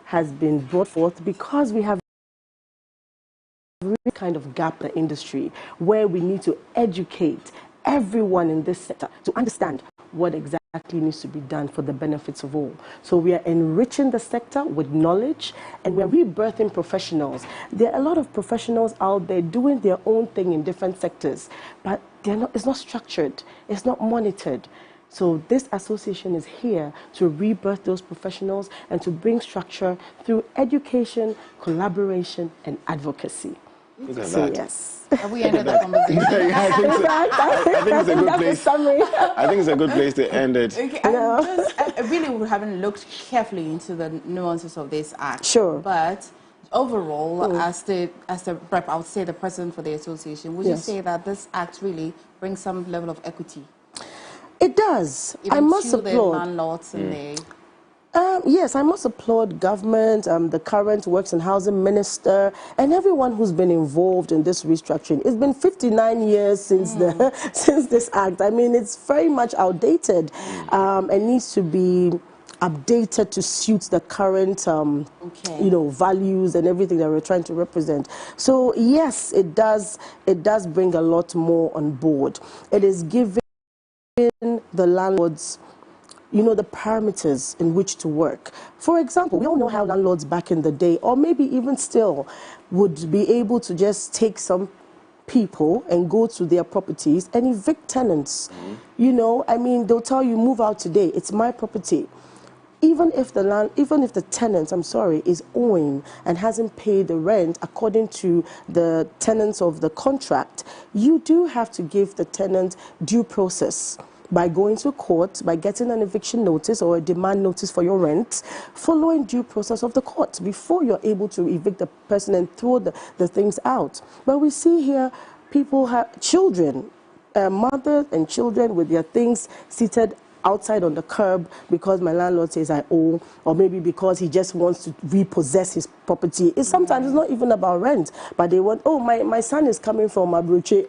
has been brought forth because we have really kind of gap in the industry where we need to educate everyone in this sector to understand what exactly needs to be done for the benefits of all. So we are enriching the sector with knowledge, and we're rebirthing professionals. There are a lot of professionals out there doing their own thing in different sectors, but it's not structured, it's not monitored. So this association is here to rebirth those professionals and to bring structure through education, collaboration, and advocacy. Look at so that. Yes. Have we ended the conversation? Yeah, I think so. I think it's a good place. I think it's a good place to end it. Okay, I really haven't looked carefully into the nuances of this act. Sure. But overall, as the rep, I would say the president for the association, would you say that this act really brings some level of equity? It does. Even I must to applaud the landlords and the... Yes, I must applaud government, the current Works and Housing Minister, and everyone who's been involved in this restructuring. It's been 59 years since since this act. I mean, it's very much outdated and needs to be updated to suit the current, values and everything that we're trying to represent. So yes, it does bring a lot more on board. It is giving the landlords the parameters in which to work. For example, we all know how landlords back in the day, or maybe even still, would be able to just take some people and go to their properties and evict tenants. I mean, they'll tell you, move out today, it's my property. Even if the tenant, is owing and hasn't paid the rent according to the tenants of the contract, you do have to give the tenant due process by going to court, by getting an eviction notice or a demand notice for your rent, following due process of the court before you're able to evict the person and throw the things out. But we see here people have children, mothers and children with their things seated outside on the curb because my landlord says I owe, or maybe because he just wants to repossess his property. Sometimes it's not even about rent, but they want, my son is coming from Abuja.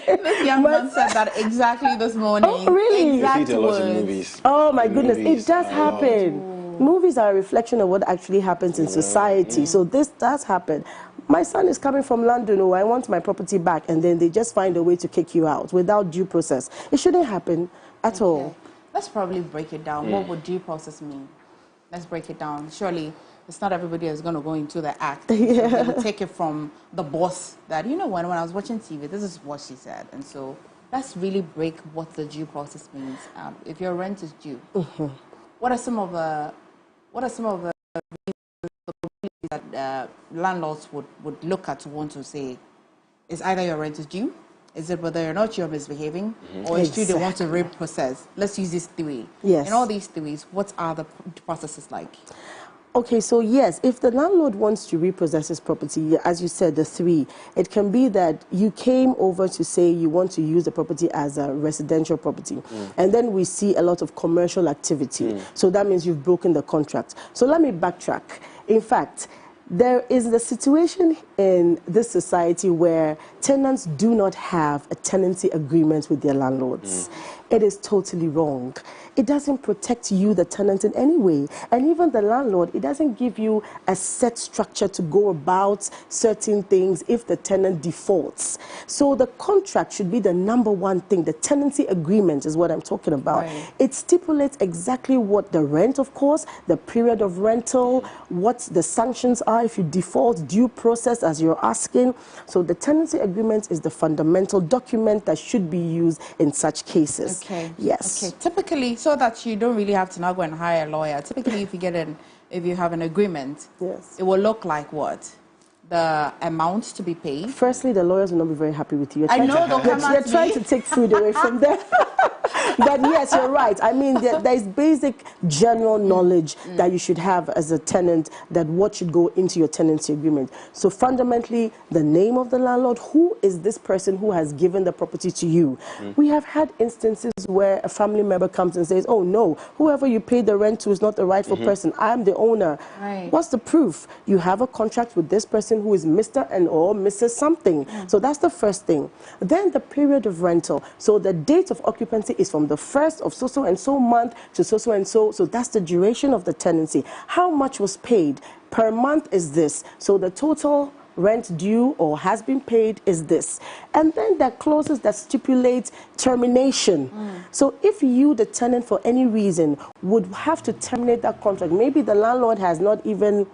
This young man said that exactly this morning. Oh, really? Exact You see it a lot in words. movies. Oh, my goodness. It does happen. Movies are a reflection of what actually happens in society. So this does happen. My son is coming from London, I want my property back, and then they just find a way to kick you out without due process. It shouldn't happen at all. Let's probably break it down. What would due process mean? Let's break it down. Surely it's not everybody is going to go into the act. So they will take it from the boss that, when I was watching TV, this is what she said. And so let's really break what the due process means. If your rent is due, what are some of the reasons that landlords would look at to want to say, is either your rent is due, is it whether or not you're misbehaving, or is it they want to reprocess? Let's use these three. Yes. In all these theories, what are the processes like? Okay, so yes, if the landlord wants to repossess his property, as you said, the three, it can be that you came over to say you want to use the property as a residential property, and then we see a lot of commercial activity. So that means you've broken the contract. So let me backtrack. In fact, there is the situation in this society where tenants do not have a tenancy agreement with their landlords. It is totally wrong. It doesn't protect you, the tenant, in any way. And even the landlord, it doesn't give you a set structure to go about certain things if the tenant defaults. So the contract should be the number one thing. The tenancy agreement is what I'm talking about. Right. It stipulates exactly what the rent, of course, the period of rental, what the sanctions are if you default, due process as you're asking. So the tenancy agreement is the fundamental document that should be used in such cases. Okay. Yes. Okay. Typically, so that you don't really have to now go and hire a lawyer. Typically, if you have an agreement, Yes. it will look like what? The amount to be paid. Firstly, the lawyers will not be very happy with you. I know they'll come You're at trying me. to take food away from them. But yes, you're right. I mean, there is basic general knowledge that you should have as a tenant, that what should go into your tenancy agreement. So fundamentally, the name of the landlord, who is this person who has given the property to you? We have had instances where a family member comes and says, oh no, whoever you paid the rent to is not the rightful person. I'm the owner. Right. What's the proof? You have a contract with this person who is Mr. and or Mrs. something. So that's the first thing. Then the period of rental. So the date of occupancy occupancy is from the 1st of so and so month to so and so. So that's the duration of the tenancy. How much was paid per month is this. So the total rent due or has been paid is this. And then there are clauses that stipulate termination. So if you, the tenant, for any reason, would have to terminate that contract, maybe the landlord has not even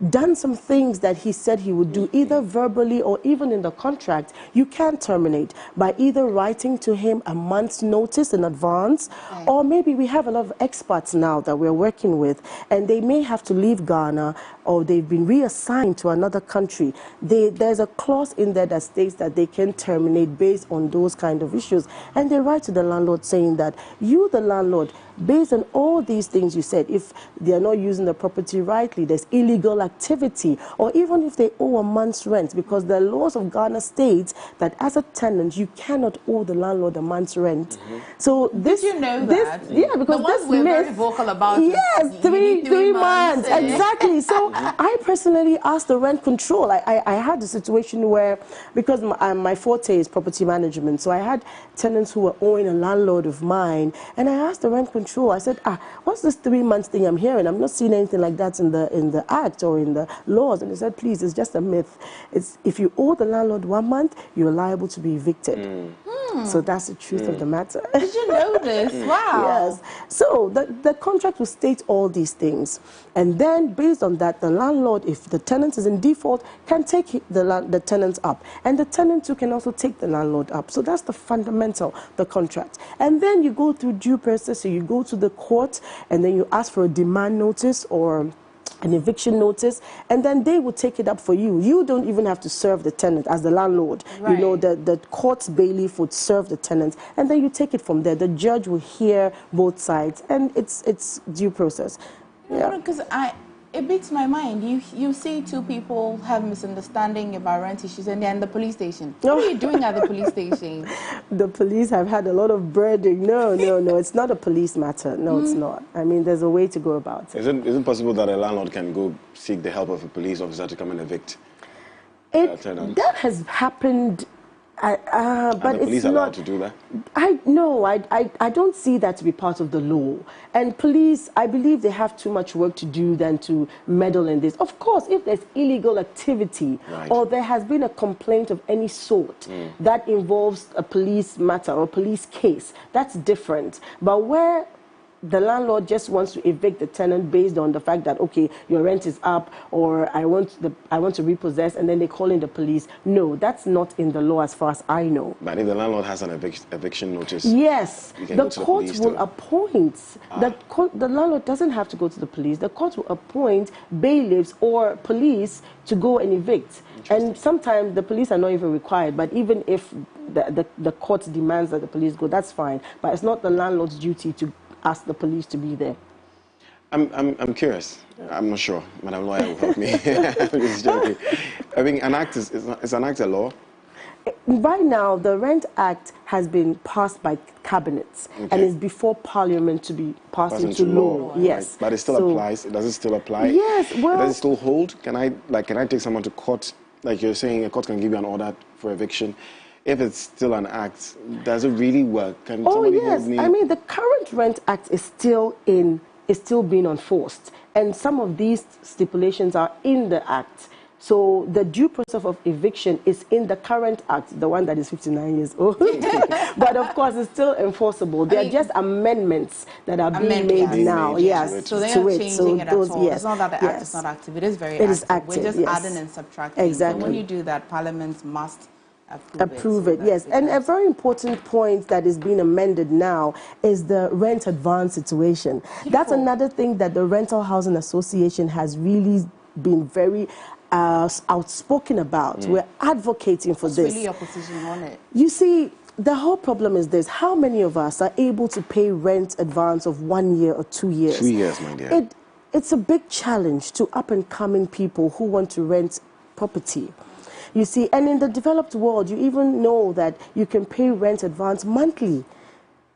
done some things that he said he would do, either verbally or even in the contract, you can terminate by either writing to him a month's notice in advance, or maybe we have a lot of expats now that we're working with, and they may have to leave Ghana, or they've been reassigned to another country. There's a clause in there that states that they can terminate based on those kind of issues, and they write to the landlord saying that you, the landlord, based on all these things you said, if they are not using the property rightly, there's illegal activity, or even if they owe a month's rent, because the laws of Ghana states that as a tenant, you cannot owe the landlord a month's rent. So this, did you know that? Yeah, because the ones this we're myth, very vocal about. yes, three months, exactly. So I personally asked the rent control. I had a situation where, because my forte is property management, so I had tenants who were owing a landlord of mine, and I asked the rent control. I said, what's this 3 months thing I'm hearing? I'm not seeing anything like that in the act or in the laws. And they said, please, it's just a myth. It's if you owe the landlord 1 month, you're liable to be evicted. So that's the truth of the matter. Did you know this? Wow. Yes. So the contract will state all these things. And then based on that, the landlord, if the tenant is in default, can take the tenant up. And the tenant too can also take the landlord up. So that's the fundamental, the contract. And then you go through due process. So you go to the court and then you ask for a demand notice or an eviction notice, and then they will take it up for you. You don't even have to serve the tenant as the landlord. Right. You know, the court's bailiff would serve the tenant, and then you take it from there. The judge will hear both sides, and it's due process. Yeah. Because it beats my mind. You see two people have misunderstanding about rent issues, and they're in the police station. What are you doing at the police station? The police have had a lot of burden. No, it's not a police matter. No, it's not. I mean, there's a way to go about it. Is it possible that a landlord can go seek the help of a police officer to come and evict a tenant? That has happened. But are the police it's allowed not to do that? I don't see that to be part of the law. And police, I believe they have too much work to do than to meddle in this. Of course, if there's illegal activity or there has been a complaint of any sort that involves a police matter or a police case, that's different. But where the landlord just wants to evict the tenant based on the fact that, okay, your rent is up, or I want to repossess, and then they call in the police. No, that's not in the law as far as I know. But if the landlord has an eviction notice, yes, the court will appoint. The landlord doesn't have to go to the police. The court will appoint bailiffs or police to go and evict. And sometimes the police are not even required. But even if the court demands that the police go, that's fine. But it's not the landlord's duty to ask the police to be there. I'm curious. I'm not sure. Madam Lawyer will help me. I'm just joking. I mean, an act is an act a law? Right now, the Rent Act has been passed by cabinets and is before Parliament to be passed into law. Yes, right. But it still applies. Does it still apply? Yes. Well, does it still hold? Can I take someone to court? Like you're saying, a court can give you an order for eviction. If it's still an act, does it really work? Can somebody yes. hold me? I mean, the current Rent Act is still being enforced, and some of these stipulations are in the Act. So the due process of eviction is in the current Act, the one that is 59 years old. But of course, it's still enforceable. There are just amendments that are being made now. Yes, so they are changing it at all. Yes, it's not that the Act is not active. It is very active. It is active. We're just adding and subtracting. Exactly. So when you do that, Parliament must approve it, yes. And a very important point that is being amended now is the rent advance situation. Beautiful. That's another thing that the Rental Housing Association has really been very outspoken about. We're advocating for this. What's really your position on it? You see, the whole problem is this. How many of us are able to pay rent advance of 1 year or 2 years? 2 years, my dear. It's a big challenge to up-and-coming people who want to rent property. You see, and in the developed world, you even know that you can pay rent advance monthly.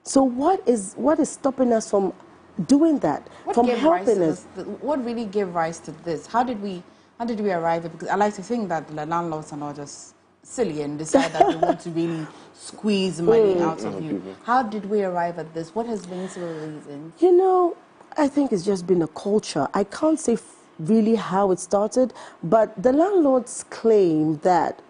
So what is stopping us from doing that? From helping us? What really gave rise to this? How did we arrive at it? Because I like to think that the landlords are not just silly and decide that they want to really squeeze money out of you. How did we arrive at this? What has been some of the reasons? You know, I think it's just been a culture. I can't say really how it started, but the landlords claim that,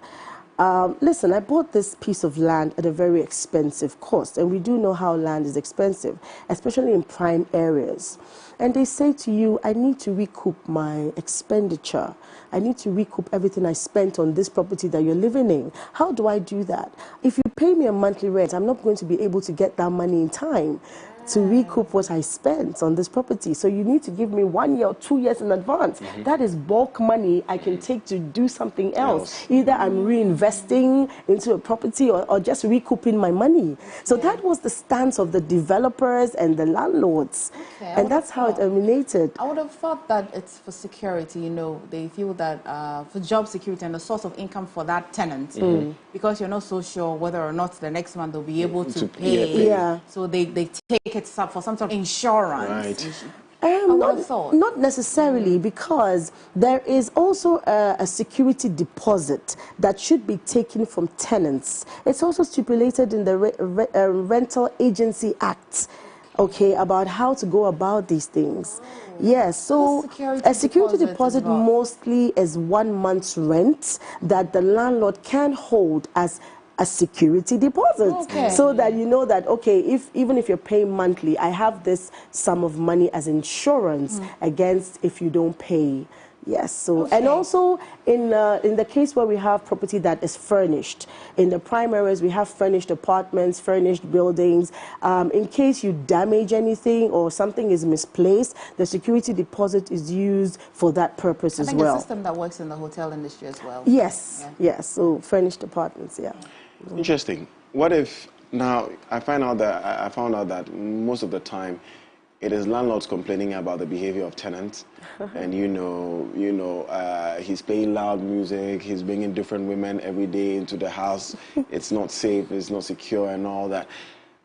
listen, I bought this piece of land at a very expensive cost, and we do know how land is expensive, especially in prime areas. And they say to you, I need to recoup my expenditure. I need to recoup everything I spent on this property that you're living in. How do I do that? If you pay me a monthly rent, I'm not going to be able to get that money in time to recoup what I spent on this property. So you need to give me 1 year or 2 years in advance. That is bulk money I can take to do something else. Either I'm reinvesting into a property or just recouping my money. So that was the stance of the developers and the landlords. Okay, and that's how it emanated. I would have thought that it's for security, you know, they feel that for job security and the source of income for that tenant, because you're not so sure whether or not the next month they'll be able to pay. Yeah. So they take it up for some sort of insurance. Right. Not necessarily, because there is also a security deposit that should be taken from tenants. It's also stipulated in the Rental Agency Act, okay, about how to go about these things. Yes, so a security deposit mostly is 1 month's rent that the landlord can hold as a security deposit, so that you know that, okay, even if you're paying monthly, I have this sum of money as insurance against if you don't pay. Yes, so and also in the case where we have property that is furnished, in the prime areas we have furnished apartments, furnished buildings. In case you damage anything or something is misplaced, the security deposit is used for that purpose as well. I think a system that works in the hotel industry as well. Yes, yes. So furnished apartments, yeah. Interesting. What if now I found out that most of the time it is landlords complaining about the behavior of tenants, and he's playing loud music, he's bringing different women every day into the house. It's not safe, it's not secure, and all that.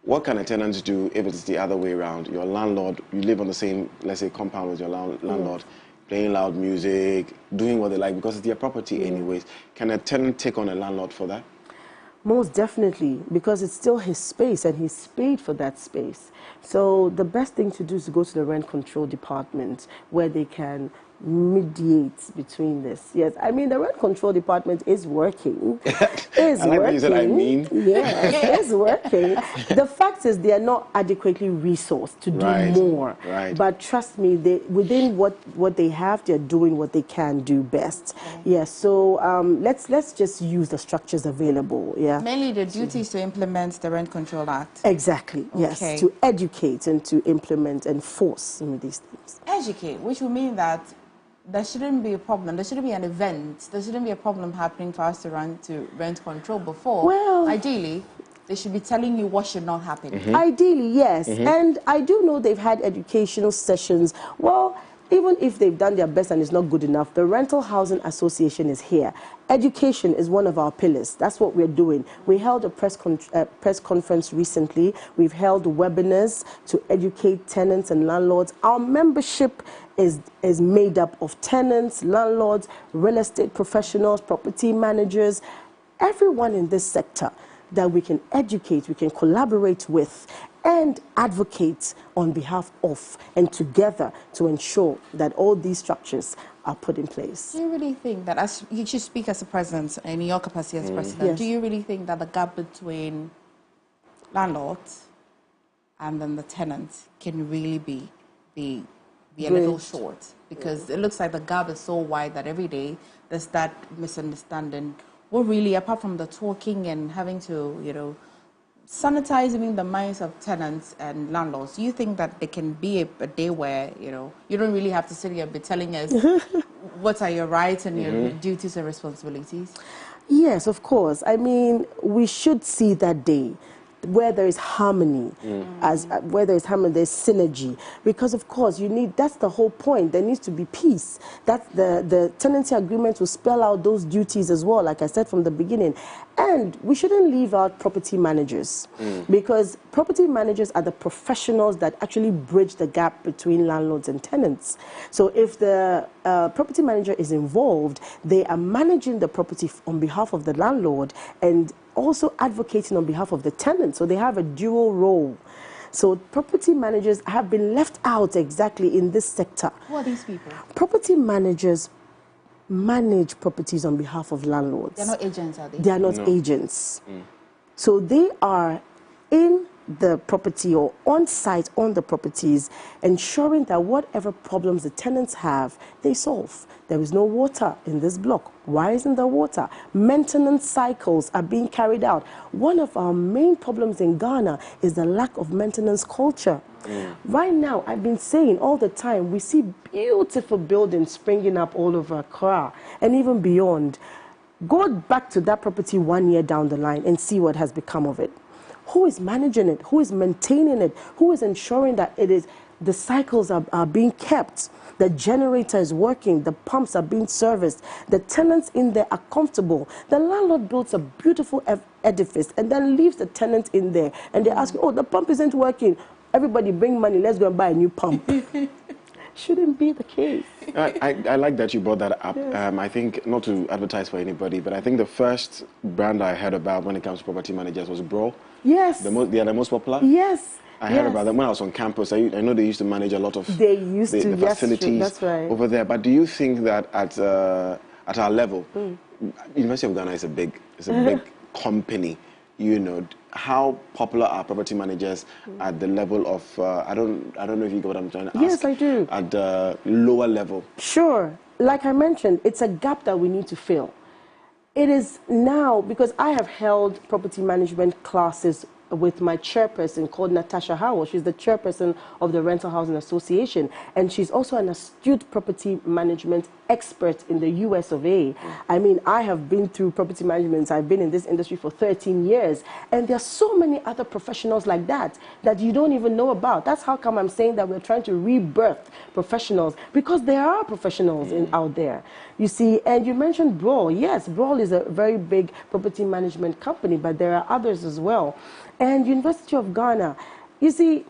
What can a tenant do if it's the other way around? Your landlord, you live on the same, let's say, compound with your landlord, playing loud music, doing what they like because it's their property anyways. Can a tenant take on a landlord for that? Most definitely, because it's still his space and he's paid for that space. So the best thing to do is to go to the rent control department where they can mediate between this. Yes, I mean, the rent control department is working. I like that you said I mean. Yes, it's working. The fact is they are not adequately resourced to do more. Right. But trust me, within what they have, they're doing what they can do best. Yes, so let's just use the structures available. Yeah. Mainly the duty is to implement the Rent Control Act. Exactly. Yes, to educate and to implement and force some of these things. Educate, which will mean that there shouldn't be a problem. There shouldn't be an event. There shouldn't be a problem happening for us to rent control before. Well, ideally, they should be telling you what should not happen. Ideally, yes. And I do know they've had educational sessions. Well, even if they've done their best and it's not good enough, the Rental Housing Association is here. Education is one of our pillars. That's what we're doing. We held a press conference recently. We've held webinars to educate tenants and landlords. Our membership is made up of tenants, landlords, real estate professionals, property managers, everyone in this sector that we can educate, we can collaborate with, and advocate on behalf of and together to ensure that all these structures are put in place. Do you really think that, as you should speak as a president, in your capacity as president, do you really think that the gap between landlords and then the tenants can really be a little short? Because it looks like the gap is so wide that every day there's that misunderstanding. Well, really, apart from the talking and having to, sanitize even the minds of tenants and landlords, do you think that there can be a day where, you don't really have to sit here and be telling us what are your rights and your duties and responsibilities? Yes, of course. I mean, we should see that day. where there is harmony, where there is harmony, there's synergy. Because of course that's the whole point. There needs to be peace. That's the tenancy agreement will spell out those duties as well, like I said from the beginning. And we shouldn't leave out property managers, because property managers are the professionals that actually bridge the gap between landlords and tenants. So if the property manager is involved, they are managing the property on behalf of the landlord and also advocating on behalf of the tenant. So they have a dual role. So property managers have been left out exactly in this sector. Who are these people? Property managers manage properties on behalf of landlords. They're not agents, are they? They are not agents. So they are in the property or on site on the properties, ensuring that whatever problems the tenants have, they solve. There is no water in this block. Why isn't there water? Maintenance cycles are being carried out. One of our main problems in Ghana is the lack of maintenance culture. Right now, I've been saying all the time, we see beautiful buildings springing up all over Accra and even beyond. Go back to that property 1 year down the line and see what has become of it. Who is managing it? Who is maintaining it? Who is ensuring that the cycles are being kept? The generator is working, the pumps are being serviced, the tenants in there are comfortable. The landlord builds a beautiful edifice and then leaves the tenant in there, and they ask, oh, the pump isn't working. Everybody bring money, let's go and buy a new pump. Shouldn't be the case. I like that you brought that up. Yes. I think, not to advertise for anybody, but I think the first brand I heard about when it comes to property managers was Bro. Yes. They are the most popular? Yes. I heard about them when I was on campus. I know they used to manage a lot of the facilities that's right. over there. But do you think that at our level, University of Ghana is a big company? You know, how popular are property managers at the level of I don't know if you get what I'm trying to ask. Yes, I do. At the lower level. Sure. Like I mentioned, it's a gap that we need to fill. It is now, because I have held property management classes with my chairperson called Natasha Howell. She's the chairperson of the Rental Housing Association, and she's also an astute property management expert in the US of A. I mean, I have been through property management. I've been in this industry for 13 years, and there are so many other professionals like that you don't even know about. That's how come I'm saying that we're trying to rebirth professionals, because there are professionals out there. You see, and you mentioned Brawl. Yes, Brawl is a very big property management company, but there are others as well. And University of Ghana, you see,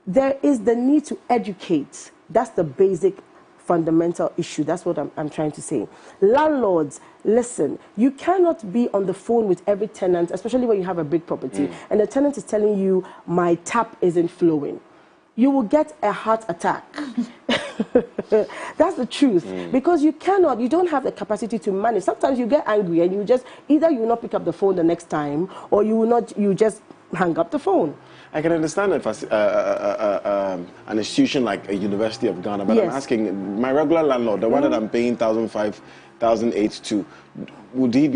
there is the need to educate. That's the basic fundamental issue. That's what I'm trying to say. Landlords, listen, you cannot be on the phone with every tenant, especially when you have a big property, and the tenant is telling you, my tap isn't flowing. You will get a heart attack. That's the truth. Because you don't have the capacity to manage. Sometimes you get angry and either you will not pick up the phone the next time, or you just hang up the phone. I can understand an institution like a University of Ghana, but yes. I'm asking my regular landlord, the one that I'm paying 1,500, 1,800 to, would he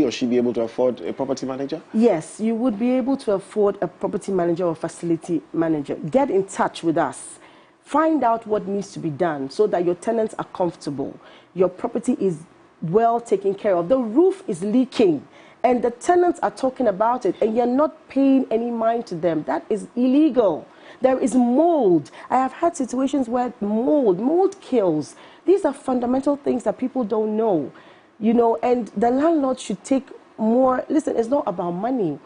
or she be able to afford a property manager? Yes, you would be able to afford a property manager or facility manager. Get in touch with us. Find out what needs to be done so that your tenants are comfortable. Your property is well taken care of. The roof is leaking, and the tenants are talking about it, and you're not paying any mind to them. That is illegal. There is mold. I have had situations where mold kills. These are fundamental things that people don't know, you know, and the landlord should take more. Listen, it's not about money.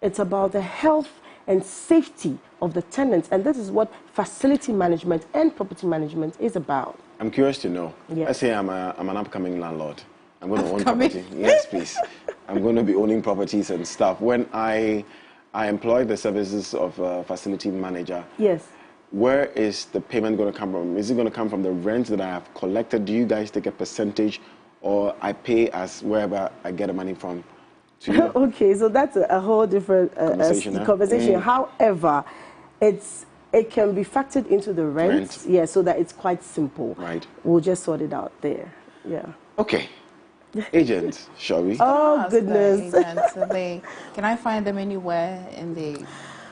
It's about the health and safety of the tenants, and this is what facility management and property management is about. I'm curious to know. Yes. Let's say I'm an upcoming landlord. I'm going to own property. Yes, please. I'm going to be owning properties and stuff. When I employ the services of a facility manager, yes, where is the payment going to come from? Is it going to come from the rent that I have collected? Do you guys take a percentage, or I pay as wherever I get the money from? Okay, so that's a whole different conversation. However, it can be factored into the rent. Yeah, so that it's quite simple. Right. We'll just sort it out there. Yeah. Okay. Agents, shall we? Oh, goodness. Can I find them anywhere in the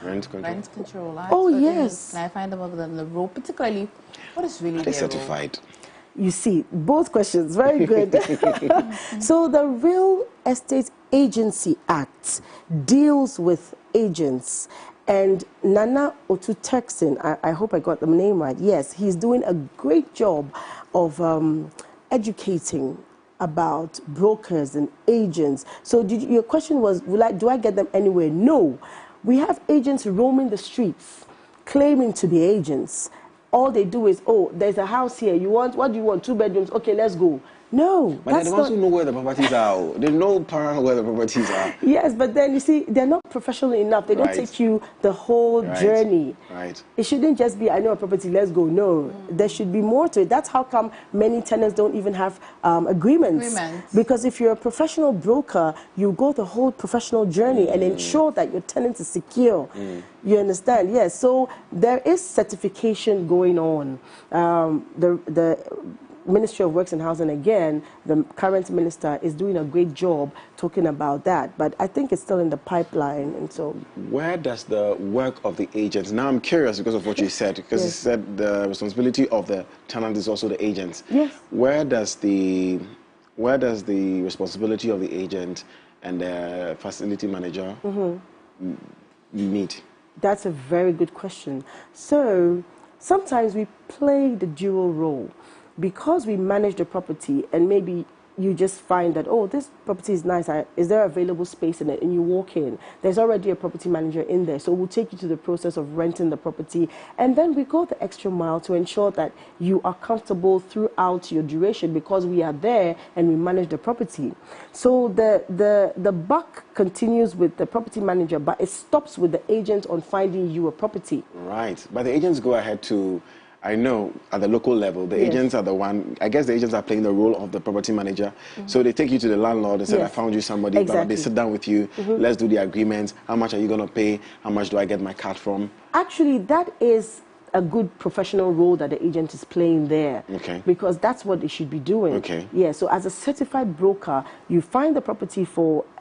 rent control? Act? Oh, yes. Can I find them over the role? Particularly, what is really Are they certified? You see, both questions, very good. So the Real Estate Agency Act deals with agents. And Nana Otu-Texin, I hope I got the name right. Yes, he's doing a great job of educating about brokers and agents. So your question was, do I get them anywhere? No. We have agents roaming the streets, claiming to be agents. All they do is, oh, there's a house here. What do you want? 2 bedrooms? Okay, let's go. No, but they're the ones who know where the properties are. They know where the properties are. Yes, but then you see, they're not professional enough. They don't take you the whole journey. Right. It shouldn't just be, I know a property, let's go. No, there should be more to it. That's how come many tenants don't even have agreements. Because if you're a professional broker, you go the whole professional journey and ensure that your tenant is secure. You understand? Yes. So there is certification going on. The Ministry of Works and Housing, again, the current minister is doing a great job talking about that, but I think it's still in the pipeline. And so, where does the work of the agents? Now I'm curious because of what you said, because you said the responsibility of the tenant is also the agent. Yes. Where does the responsibility of the agent and the facility manager meet? That's a very good question. So sometimes we play the dual role. Because we manage the property and maybe you just find that, oh, this property is nice, is there available space in it? And you walk in, there's already a property manager in there. So we'll take you to the process of renting the property. And then we go the extra mile to ensure that you are comfortable throughout your duration because we are there and we manage the property. So the buck continues with the property manager, but it stops with the agent on finding you a property. Right. But the agents go ahead to... I know at the local level, the agents are the one, I guess the agents are playing the role of the property manager. So they take you to the landlord and say, I found you somebody, but they sit down with you, let's do the agreement. How much are you going to pay? How much do I get my cut from? Actually, that is a good professional role that the agent is playing there. Okay. Because that's what they should be doing. Okay. Yeah, so as a certified broker, you find the property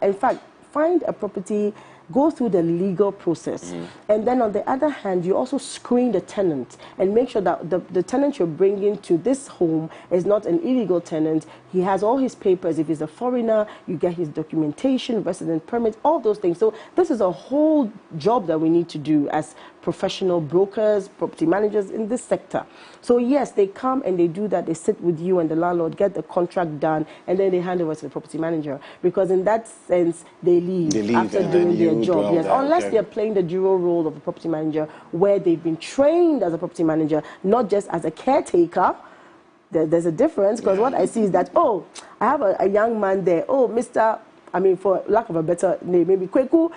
in fact, find a property, go through the legal process. And then on the other hand, you also screen the tenant and make sure that the tenant you're bringing to this home is not an illegal tenant. He has all his papers. If he's a foreigner, you get his documentation, resident permit, all those things. So this is a whole job that we need to do as professional brokers, property managers in this sector. So yes, they come and they do that. They sit with you and the landlord, get the contract done, and then they hand over to the property manager. Because in that sense, they leave after doing their job. Yes, unless they're playing the dual role of the property manager, where they've been trained as a property manager, not just as a caretaker. There's a difference, because what I see is that, oh, I have a young man there. Oh, Mr. I mean, for lack of a better name, maybe Kweku,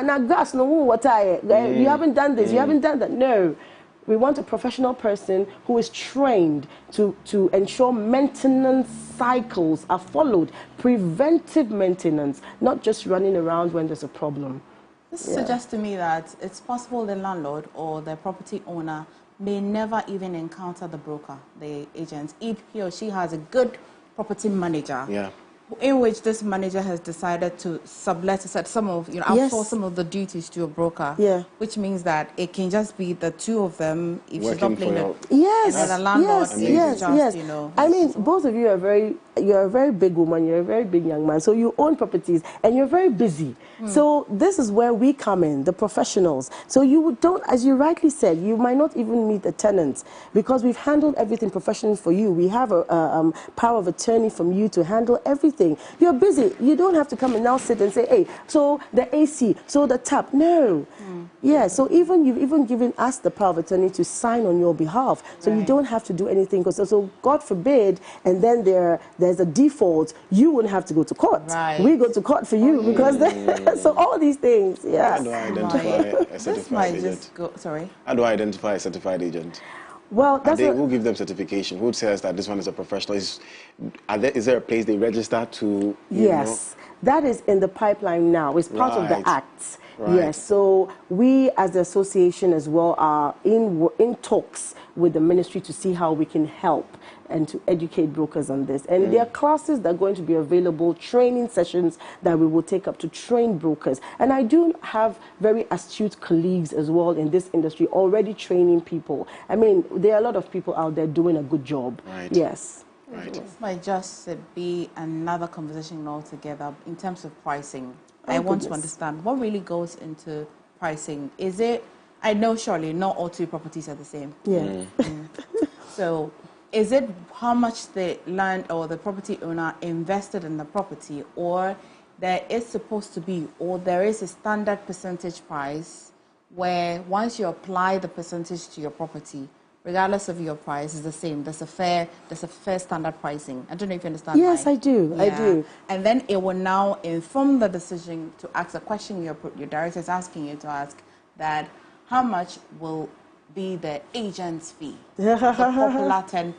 now gas, no water. You haven't done this, you haven't done that. No. We want a professional person who is trained to ensure maintenance cycles are followed, preventive maintenance, not just running around when there's a problem. This suggests to me that it's possible the landlord or the property owner may never even encounter the broker, the agent, if he or she has a good property manager. In which this manager has decided to sublet some of, outsource some of the duties to a broker. Which means that it can just be the two of them if she's not playing the landlord. Yes. I mean, both of you are you're a very big woman, you're a very big young man, so you own properties and you're very busy. So this is where we come in, the professionals. So you don't, as you rightly said, you might not even meet the tenants because we've handled everything professionally for you. We have a power of attorney from you to handle everything. You're busy. You don't have to come and now sit and say, hey, so the AC, so the tap. No. Yeah, so you've even given us the power of attorney to sign on your behalf. So you don't have to do anything. So God forbid, and then there's a default, you wouldn't have to go to court. We go to court for you because so all these things, How do I identify a certified agent? How do I identify a certified agent? Well, that's who give them certification? Who says that this one is a professional? Is there a place they register to? Yes, that is in the pipeline now. It's part of the Act. Yes, so we as the association as well are in talks with the ministry to see how we can help and to educate brokers on this. And there are classes that are going to be available, training sessions that we will take up to train brokers. And I do have very astute colleagues as well in this industry already training people. I mean, there are a lot of people out there doing a good job. Right. Yes. Right. This might just be another conversation altogether in terms of pricing. I want to understand what really goes into pricing. Is it, I know surely not all two properties are the same. Yeah. So is it how much the land or the property owner invested in the property, or there is supposed to be, or there is a standard percentage price where once you apply the percentage to your property, regardless of your price, is the same. There's a fair standard pricing. I don't know if you understand. Yes, I do. Yeah. I do. And then it will now inform the decision to ask a question your director is asking you to ask, that how much will be the agent's fee, the popular 10%.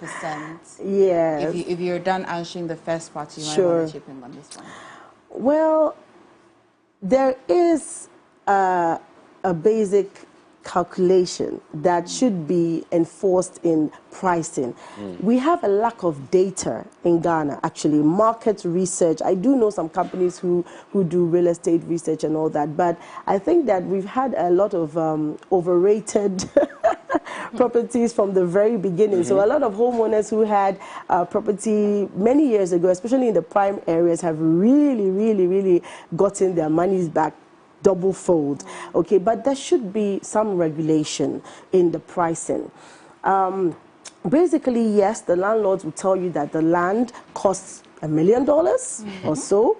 Yes. If you're done answering the first part, you might Sure. want to chip in on this one. Well, there is a basic calculation that should be enforced in pricing. We have a lack of data in Ghana, actually, market research. I do know some companies who do real estate research and all that, but I think that we've had a lot of overrated properties from the very beginning. So a lot of homeowners who had property many years ago, especially in the prime areas, have really gotten their monies back double fold. Okay, but there should be some regulation in the pricing. Basically, yes, the landlords will tell you that the land costs $1 million or so.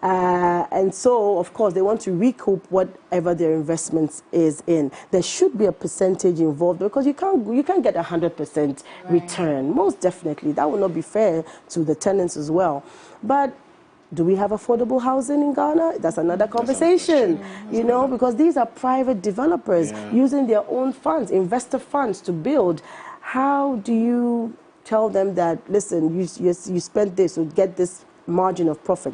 And so, of course, they want to recoup whatever their investments is in. There should be a percentage involved because you can't get 100% return. Most definitely. That will not be fair to the tenants as well. But do we have affordable housing in Ghana? That's another conversation, you know, because these are private developers using their own funds, investor funds to build. How do you tell them that, listen, you spent this or get this margin of profit?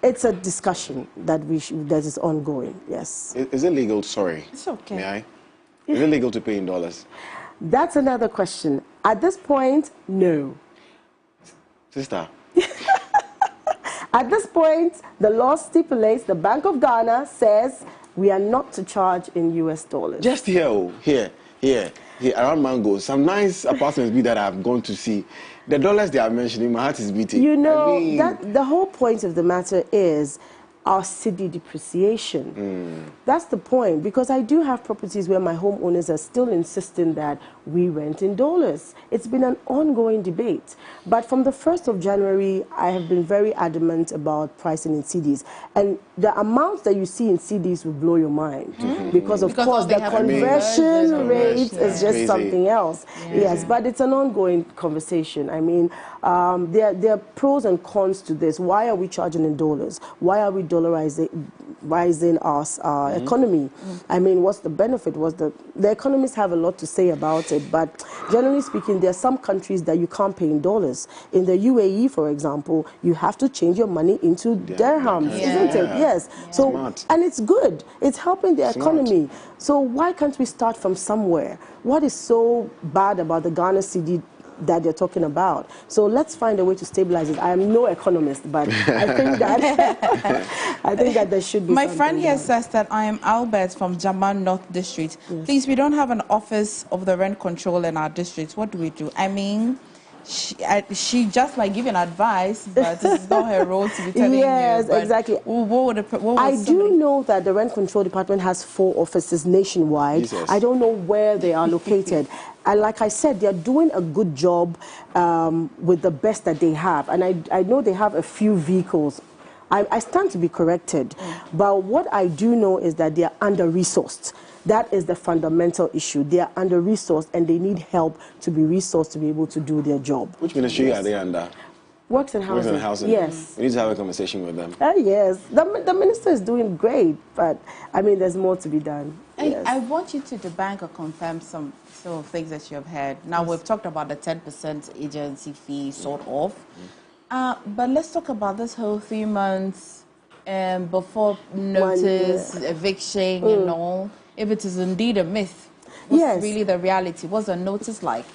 It's a discussion that that is ongoing, yes. Is it legal? Sorry. It's okay. May I? Is it legal to pay in dollars? That's another question. At this point, no. Sister. At this point, the law stipulates, the Bank of Ghana says, we are not to charge in US dollars. Just here, around Mango, some nice apartments that I've gone to see. The dollars they are mentioning, my heart is beating. You know, I mean, that the whole point of the matter is our cedi depreciation. That's the point, because I do have properties where my homeowners are still insisting that we rent in dollars. It's been an ongoing debate. But from the 1st of January, I have been very adamant about pricing in cedis. And the amounts that you see in cedis will blow your mind. Because of course, the conversion rate is just crazy. something else. Yes, but it's an ongoing conversation. I mean, there are pros and cons to this. Why are we charging in dollars? Why are we dollarizing our economy? I mean, what's the benefit? The economists have a lot to say about it, but generally speaking, there are some countries that you can't pay in dollars. In the UAE, for example, you have to change your money into dirhams, isn't it? Yes. So, Smart. and it's good. It's helping the economy. So why can't we start from somewhere? What is so bad about the Ghana cedi that they're talking about? So let's find a way to stabilize it. I am no economist, but I think that there should be. My friend here says that I am Albert from Jaman North District. Yes. Please, we don't have an office of the rent control in our district. What do we do? I mean, she just like giving advice, but it's not her role to be telling you. Yes, But exactly. What I do know that the rent control department has 4 offices nationwide. Jesus. I don't know where they are located. And like I said, they're doing a good job with the best that they have. And I know they have a few vehicles. I stand to be corrected. But what I do know is that they are under-resourced. That is the fundamental issue. They are under-resourced and they need help to be resourced to be able to do their job. which ministry are they under? Works and housing. Works and housing. Yes. We need to have a conversation with them. Yes. The minister is doing great, but I mean, there's more to be done. Yes. I want you to debunk or confirm some things that you have heard. Now, we've talked about the 10% agency fee, sort of. But let's talk about this whole 3 months before notice, eviction, and all. If it is indeed a myth, what's really the reality? What's the notice like?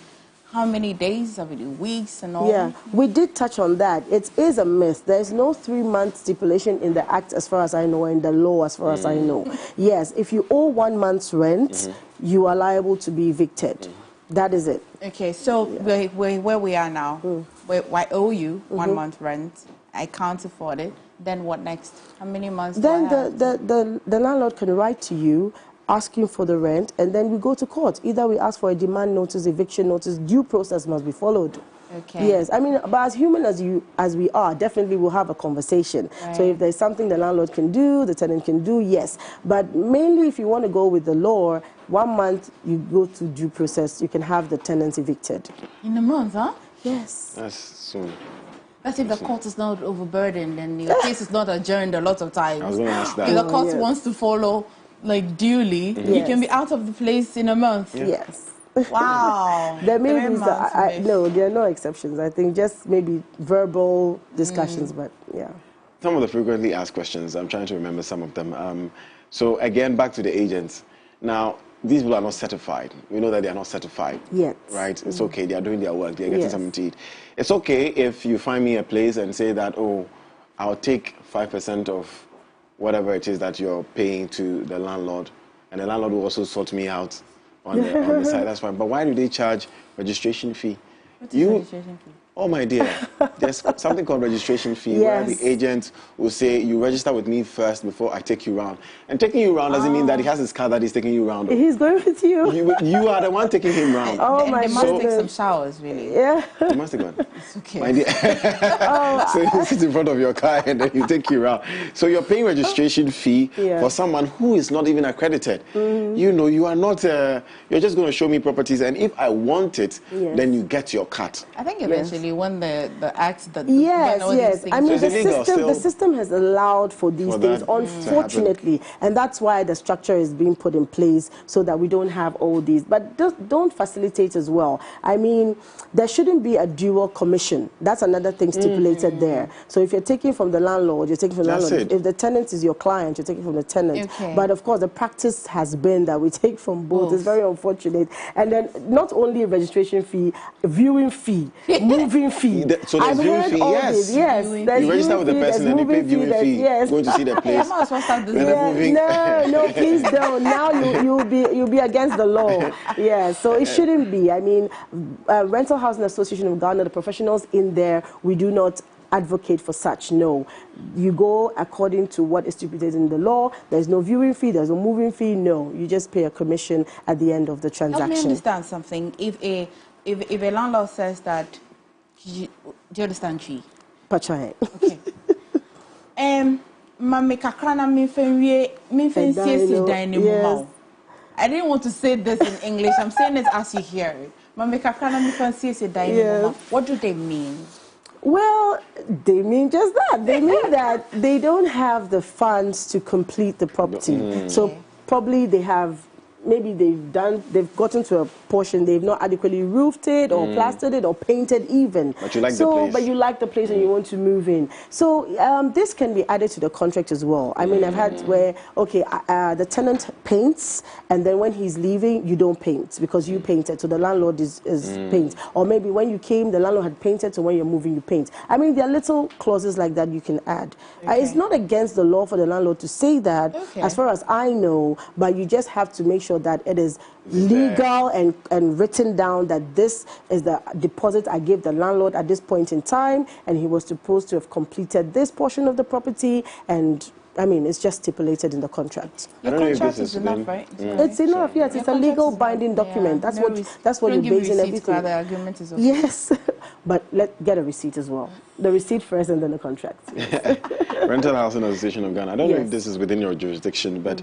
how many days, how many weeks and all? Yeah, we did touch on that. It is a myth. There's no 3-month stipulation in the Act as far as I know, in the law as far as I know. Yes, if you owe 1 month's rent, you are liable to be evicted. That is it. Okay, so where we are now, I owe you 1 month rent, I can't afford it, then what next? How many months Then do I have? the landlord can write to you asking for the rent, and then we go to court. Either we ask for a demand notice, eviction notice, due process must be followed. Okay. Yes, I mean, but as human as we are, definitely we'll have a conversation. Right. So if there's something the landlord can do, the tenant can do, yes. But mainly if you want to go with the law, 1 month you go to due process, you can have the tenants evicted. In a month, huh? Yes. That's soon. That's if the court is not overburdened and your case is not adjourned a lot of times. I was going to ask that. If the court yes. wants to follow, like, duly, you can be out of the place in a month. Yes. Wow. There may 3 be, months, no, there are no exceptions. I think just maybe verbal discussions, but yeah. Some of the frequently asked questions, I'm trying to remember some of them. So again, back to the agents. Now, these people are not certified. We know that they are not certified. Yet. Right? It's okay. They are doing their work. They are getting Yes. something to eat. It's okay if you find me a place and say that, oh, I'll take 5% of whatever it is that you're paying to the landlord, and the landlord will also sort me out on the side. That's fine. But why do they charge registration fee? What is registration fee? Oh, my dear, there's something called registration fee where the agent will say, you register with me first before I take you around. And taking you around doesn't mean that he has his car that he's taking you around. He's going with you. You are the one taking him round. Oh, And my they must take goodness. some showers, really. Yeah. You must have gone. It's okay. My dear. So you sit in front of your car and then you take you around. So you're paying registration fee for someone who is not even accredited. You know, you are not, you're just going to show me properties, and if I want it, then you get your cut. I think eventually when the act that Yes, when all yes. these things I mean, So it's illegal the still system has allowed for these for things, that to unfortunately, and that's why the structure is being put in place so that we don't have all these. But don't facilitate as well. I mean, there shouldn't be a dual commission. That's another thing stipulated there. So if you're taking from the landlord, you're taking from the That's landlord. it. If the tenant is your client, you're taking from the tenant. Okay. But of course, the practice has been that we take from both. It's very unfortunate. And then not only registration fee, viewing fee, moving fee. So there's viewing fee, all yes. this. Yes, Viewing there's You register with the viewing fee, person there's and you pay moving viewing fee, yes. going to see the I place. might as well start this. Then Yeah, moving. no, please don't. Now you'll be against the law. Yeah, so it shouldn't be. I mean, Rental Housing Association of Ghana, the professionals in there, we do not advocate for such. No, you go according to what is stipulated in the law. There's no viewing fee, there's no moving fee. No, you just pay a commission at the end of the Help me transaction. understand something. If a landlord says that, do you understand, Chi? Pachae. Okay. Mame kakrana minfen siesi dine Yes. I didn't want to say this in English. I'm saying it as you hear it. Mame kakrana minfen siesi dine Yes. What do they mean? Well, they mean just that. They mean that they don't have the funds to complete the property. So probably they have, maybe they've gotten to a portion, they've not adequately roofed it or plastered it or painted even. But you like the place. But you like the place and you want to move in. So this can be added to the contract as well. I mean, I've had where, okay, the tenant paints, and then when he's leaving, you don't paint because you painted. So the landlord is paint. Or maybe when you came, the landlord had painted, so when you're moving, you paint. I mean, there are little clauses like that you can add. It's not against the law for the landlord to say that, as far as I know, but you just have to make sure that it is legal and written down that this is the deposit I gave the landlord at this point in time, and he was supposed to have completed this portion of the property, and I mean, it's just stipulated in the contract. I don't know if Contract this is is enough, been- right? It's enough, yes. It's a legal binding document. That's what you're basing everything. The agreement is okay. Yes, but get a receipt as well. The receipt first and then the contract. Rental Housing Association of Ghana. I don't know if Yes. this is within your jurisdiction, but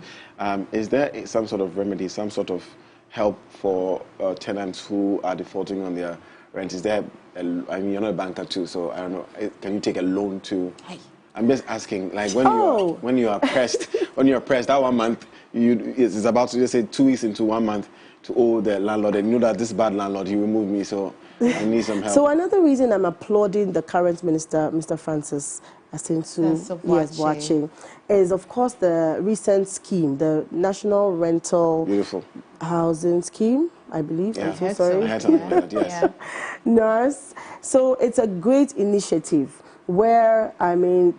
is there some sort of remedy, some sort of help for tenants who are defaulting on their rent? Is there, I mean, you're not a banker too, so I don't know, can you take a loan to... Hey. I'm just asking, like when you are pressed, that 1 month, it's about to just say 2 weeks into 1 month to owe the landlord, and you know that this bad landlord, he will move me, so I need some help. So another reason I'm applauding the current minister, Mr. Francis Asentu, yes, watching, is of course the recent scheme, the National Rental Housing Scheme, I believe. Yeah. I'm so sorry. I had something like that, yes. Yeah. Nurse. So it's a great initiative where, I mean,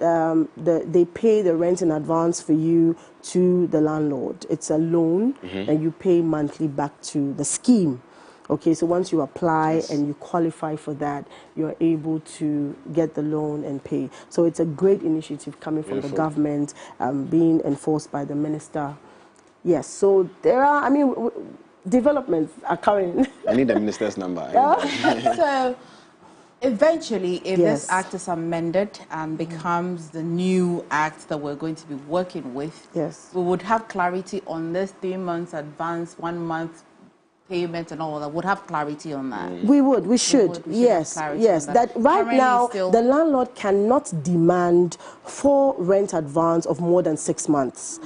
they pay the rent in advance for you to the landlord. It's a loan, and you pay monthly back to the scheme. Okay, so once you apply and you qualify for that, you're able to get the loan and pay. So it's a great initiative coming from the government, being enforced by the minister. Yes, so there are, I mean, developments are coming. I need the minister's number. So eventually, if this act is amended and becomes the new act that we're going to be working with, we would have clarity on this 3 months advance, 1 month payment and all that. Would have clarity on that. We should. Yes. That right currently now, still, the landlord cannot demand for rent advance of more than 6 months.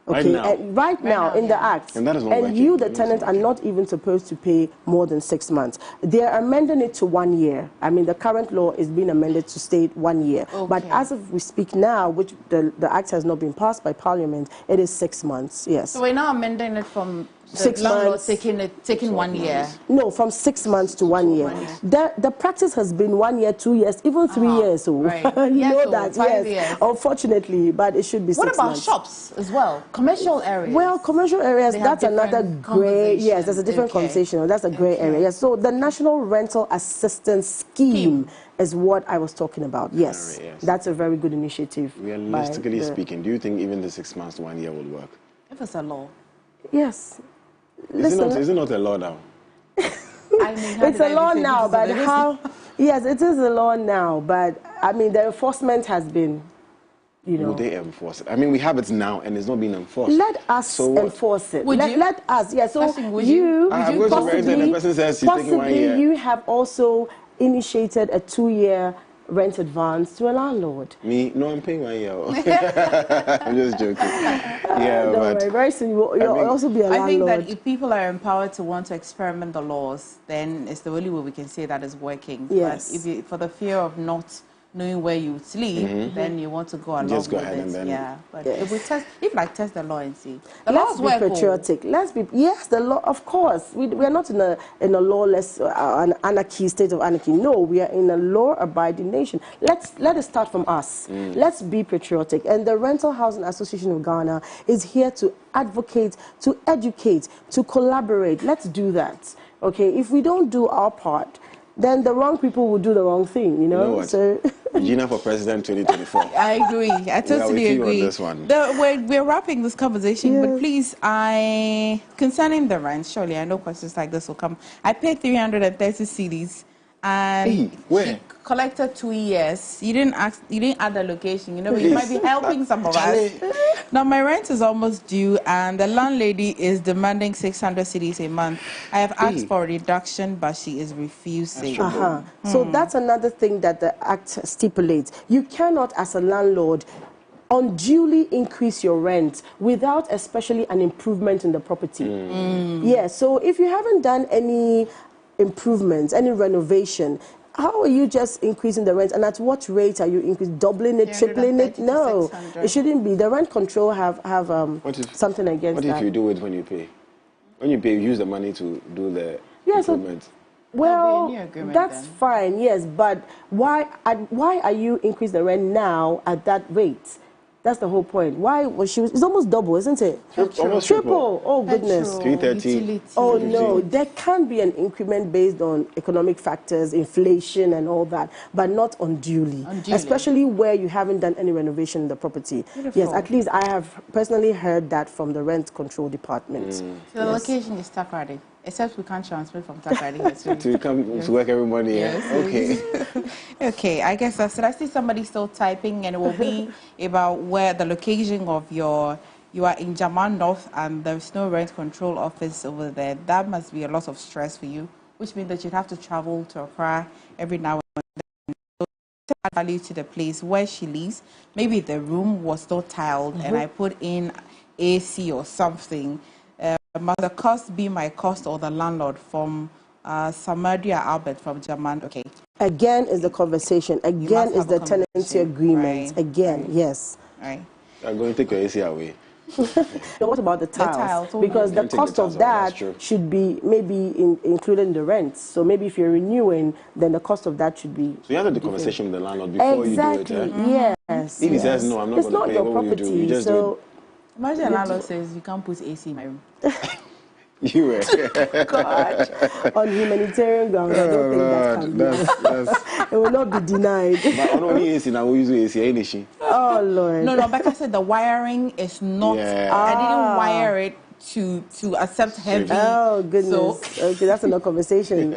Okay, right now in the Act, and, that is not working. You, the tenant, are not even supposed to pay more than 6 months. They are amending it to 1 year. I mean, the current law is being amended to state 1 year. But as of we speak now, which the Act has not been passed by Parliament, it is 6 months. Yes. So we're now amending it from the 6 months, taking 1 year. No, from 6 months to 1 year. The practice has been 1 year, 2 years, even 3 years. So you know that, 5 years. Unfortunately, but it should be 6 months. What about shops as well? Commercial areas. Well, commercial areas, that's another grey. Yes, there's a different conversation. That's a grey area. Yes. So the National Rental Assistance Scheme is what I was talking about. Yes, that's a very good initiative. Realistically speaking, do you think even the 6 months to 1 year will work? If it's a law. Yes. Is it not a law now? I mean, it's a law now, but how? Yes, it is a law now, but I mean, the enforcement has been, you know. Will they enforce it? I mean, we have it now, and it's not being enforced. Let us enforce it. Let us. Yeah. So would you possibly you have also initiated a 2-year rent advance to a landlord. Me? No, I'm paying 1 year. I'm just joking. But very soon you'll also be a landlord. I think that if people are empowered to want to experiment the laws, then it's the only way we can say that is working. Yes. But if you, for the fear of not knowing where you sleep, then you want to go along with it. But if we test the law and see. The Let's be patriotic. The law, of course. We are not in a lawless an anarchy, state of anarchy. No, we are in a law-abiding nation. Let it start from us. Let's be patriotic. And the Rental Housing Association of Ghana is here to advocate, to educate, to collaborate. Let's do that. Okay, if we don't do our part, then the wrong people will do the wrong thing, you know? You know what? So Gina for President 2024. I agree. I totally agree. On this one. We're wrapping this conversation, but please, concerning the rent, surely I know questions like this will come. I paid 330 cedis, and where? Collected 2 years. You didn't add the location. You know, you might be helping some of us. Now my rent is almost due, and the landlady is demanding 600 cedis a month. I have asked for a reduction, but she is refusing. So that's another thing that the Act stipulates. You cannot, as a landlord, unduly increase your rent without especially an improvement in the property. Yeah. So if you haven't done any improvements, any renovation, how are you just increasing the rent, and at what rate are you increasing? Doubling it, tripling it? No, it shouldn't be. The rent control have something against that. What if you do it when you pay? When you pay, you use the money to do the improvement. Well, that's fine, yes, but why are you increasing the rent now at that rate? That's the whole point. Why was she? It's almost double, isn't it? Almost triple. Oh goodness. 330. Oh no, there can be an increment based on economic factors, inflation, and all that, but not unduly. Especially where you haven't done any renovation in the property. Beautiful. Yes, at least I have personally heard that from the rent control department. So the location is Takrady. Except we can't transfer from Takrady to come to work every morning. Okay. Okay, I guess that's it. I see somebody still typing, and it will be about where the location of you are in Jaman North, and there's no rent control office over there. That must be a lot of stress for you, which means that you'd have to travel to Accra every now and then. So add value to the place where she lives. Maybe the room was not tiled, and I put in AC or something. Must the cost be my cost or the landlord from Samaria Albert from German. Okay. Again is the conversation. Again is the tenancy agreement. Right. Again, Right. yes. Right. I'm going to take your AC away. So what about the tiles? Because the cost of that should be maybe included in the rent. So maybe if you're renewing, then the cost of that should be. So you have the conversation with the landlord before you do it. Yes. If he says no, I'm not going to pay. What will you do? You just do it. Imagine a landlord says you can't put AC in my room. You were. God, on humanitarian grounds, I don't think that can be. It will not be denied. But on only AC now, we use AC, ain't she? Oh Lord. No, Becca said the wiring is not. Yeah. I didn't wire it to accept heavy. Oh goodness. So, okay, that's another conversation.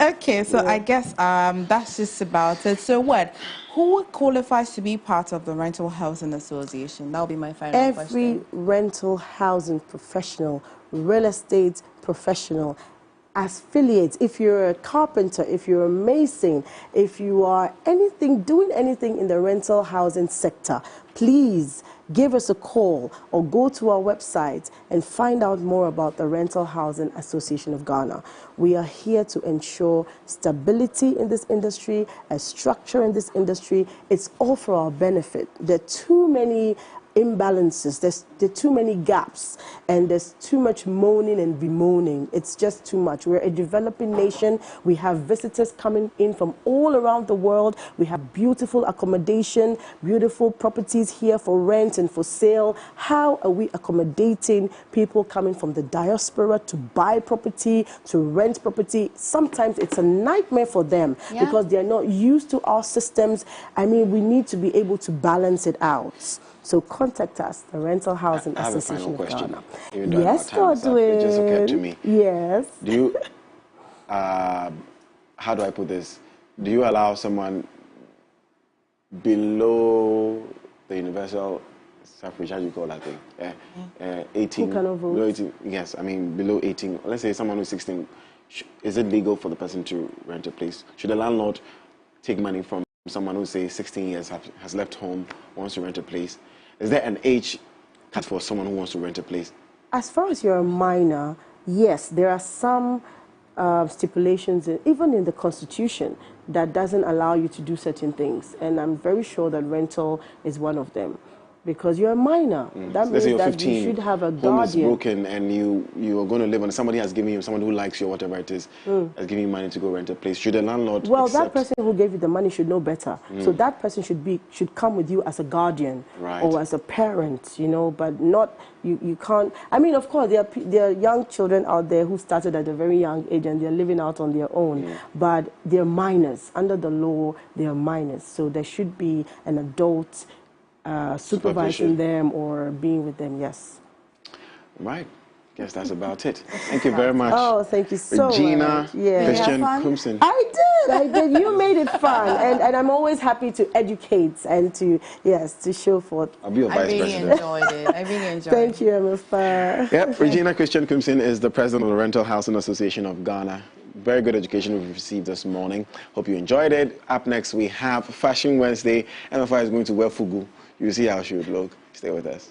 Okay, so I guess that's just about it. So what? Who qualifies to be part of the rental housing association? That'll be my final question. Every rental housing professional, real estate professional, affiliates. If you're a carpenter, if you're a mason, if you are doing anything in the rental housing sector, please give us a call or go to our website and find out more about the Rental Housing Association of Ghana. We are here to ensure stability in this industry, a structure in this industry. It's all for our benefit. There are too many imbalances, there are too many gaps, and there's too much moaning and bemoaning. It's just too much. We're a developing nation. We have visitors coming in from all around the world. We have beautiful accommodation, beautiful properties here for rent and for sale. How are we accommodating people coming from the diaspora to buy property, to rent property? Sometimes it's a nightmare for them because they're not used to our systems. I mean, we need to be able to balance it out. So contact us, the Rental Housing Association of Ghana. Yes, Godwin. It just occurred to me. Yes. Do you, how do I put this? Do you allow someone below the universal suffrage, how do you call that thing? 18. Who cannot vote? Below 18, yes, I mean below 18. Let's say someone who's 16. Is it legal for the person to rent a place? Should the landlord take money from someone who, say, 16 years has left home, wants to rent a place? Is there an age cut for someone who wants to rent a place? As far as you're a minor, yes, there are some stipulations, even in the Constitution, that doesn't allow you to do certain things. And I'm very sure that rental is one of them. Because you're a minor. That means that 15, you should have a guardian. Home is broken and you are going to live on. Somebody has given you, someone who likes you, whatever it is, has given you money to go rent a place. Should a landlord accept? That person who gave you the money should know better. So that person should come with you as a guardian or as a parent, you know, but not, you can't. I mean, of course, there are young children out there who started at a very young age and they're living out on their own, but they're minors. Under the law, they are minors. So there should be an adult supervising them or being with them, yes. Right. Guess that's about it. Thank you very much. Oh, thank you so Regina much. Yeah. Christian Kumsin. I did. You made it fun. And I'm always happy to educate and to show forth. I'll be your vice president. I really enjoyed it. Thank you, MFR. Yep, Regina Christian Kumsin is the president of the Rental Housing Association of Ghana. Very good education we've received this morning. Hope you enjoyed it. Up next, we have Fashion Wednesday. MFR is going to wear fugu. You see how she would look. Stay with us.